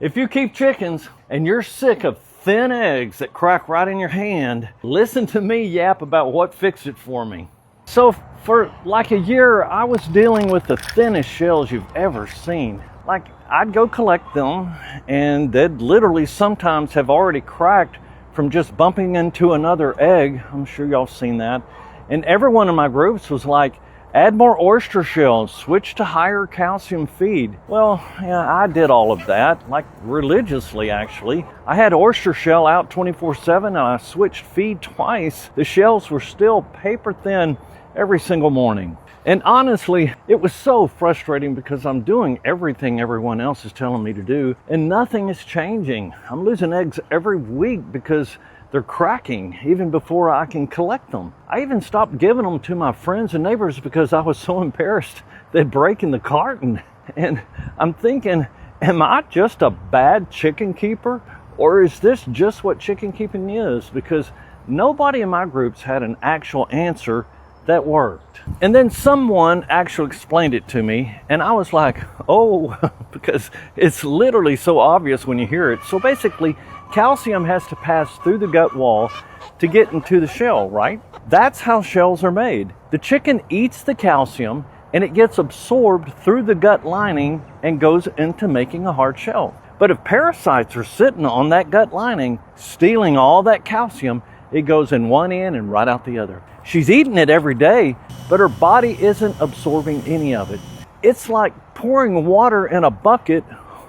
If you keep chickens and you're sick of thin eggs that crack right in your hand, listen to me yap about what fixed it for me. So for like a year, I was dealing with the thinnest shells you've ever seen. Like, I'd go collect them and they'd literally sometimes have already cracked from just bumping into another egg. I'm sure y'all seen that. And everyone in my groups was like, add more oyster shells, switch to higher calcium feed. Well, yeah, I did all of that, like religiously actually. I had oyster shell out 24/7 and I switched feed twice. The shells were still paper thin every single morning. And honestly, it was so frustrating because I'm doing everything everyone else is telling me to do and nothing is changing. I'm losing eggs every week because they're cracking even before I can collect them. I even stopped giving them to my friends and neighbors because I was so embarrassed they'd break in the carton. And I'm thinking, am I just a bad chicken keeper? Or is this just what chicken keeping is? Because nobody in my groups had an actual answer that worked. And then someone actually explained it to me and I was like, oh, because it's literally so obvious when you hear it. So basically, calcium has to pass through the gut wall to get into the shell, right? That's how shells are made. The chicken eats the calcium and it gets absorbed through the gut lining and goes into making a hard shell. But if parasites are sitting on that gut lining, stealing all that calcium, it goes in one end and right out the other. She's eating it every day, but her body isn't absorbing any of it. It's like pouring water in a bucket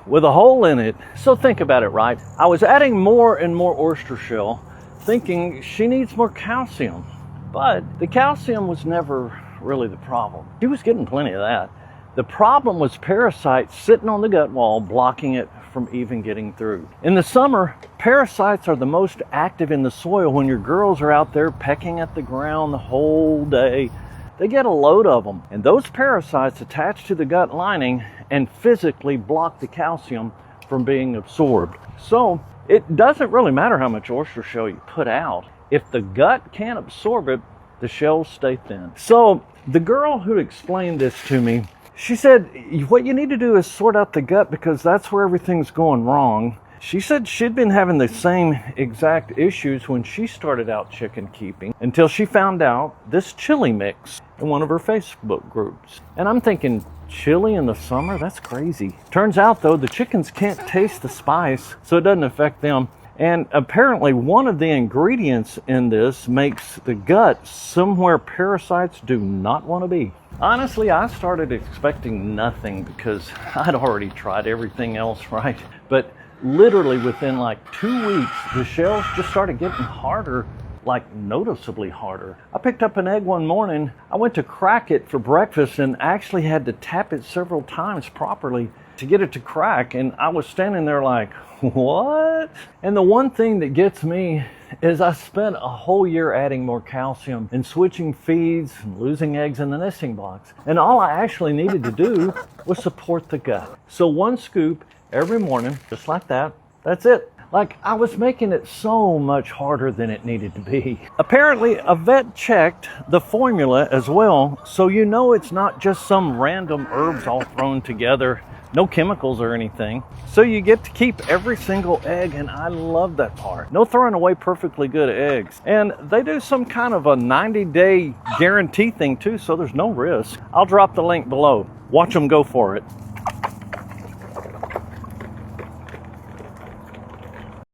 with a hole in it. So think about it, right? I was adding more and more oyster shell, thinking she needs more calcium. But the calcium was never really the problem. She was getting plenty of that. The problem was parasites sitting on the gut wall, blocking it from even getting through. In the summer, parasites are the most active in the soil when your girls are out there pecking at the ground the whole day. They get a load of them, and those parasites attach to the gut lining and physically block the calcium from being absorbed. So it doesn't really matter how much oyster shell you put out. If the gut can't absorb it, the shells stay thin. So the girl who explained this to me, she said, what you need to do is sort out the gut because that's where everything's going wrong. She said she'd been having the same exact issues when she started out chicken keeping until she found out this chili mix in one of her Facebook groups. And I'm thinking, chili in the summer? That's crazy. Turns out though, the chickens can't taste the spice, so it doesn't affect them. And apparently one of the ingredients in this makes the gut somewhere parasites do not want to be. Honestly, I started expecting nothing because I'd already tried everything else, right? But literally within like 2 weeks, the shells just started getting harder, like noticeably harder. I picked up an egg one morning. I went to crack it for breakfast and actually had to tap it several times properly to get it to crack. And I was standing there like, what? And the one thing that gets me is I spent a whole year adding more calcium and switching feeds and losing eggs in the nesting box. And all I actually needed to do was support the gut. So 1 scoop every morning, just like that. That's it. Like, I was making it so much harder than it needed to be. Apparently, a vet checked the formula as well, so you know it's not just some random herbs all thrown together, no chemicals or anything. So you get to keep every single egg, and I love that part. No throwing away perfectly good eggs. And they do some kind of a 90-day guarantee thing too, so there's no risk. I'll drop the link below. Watch them go for it.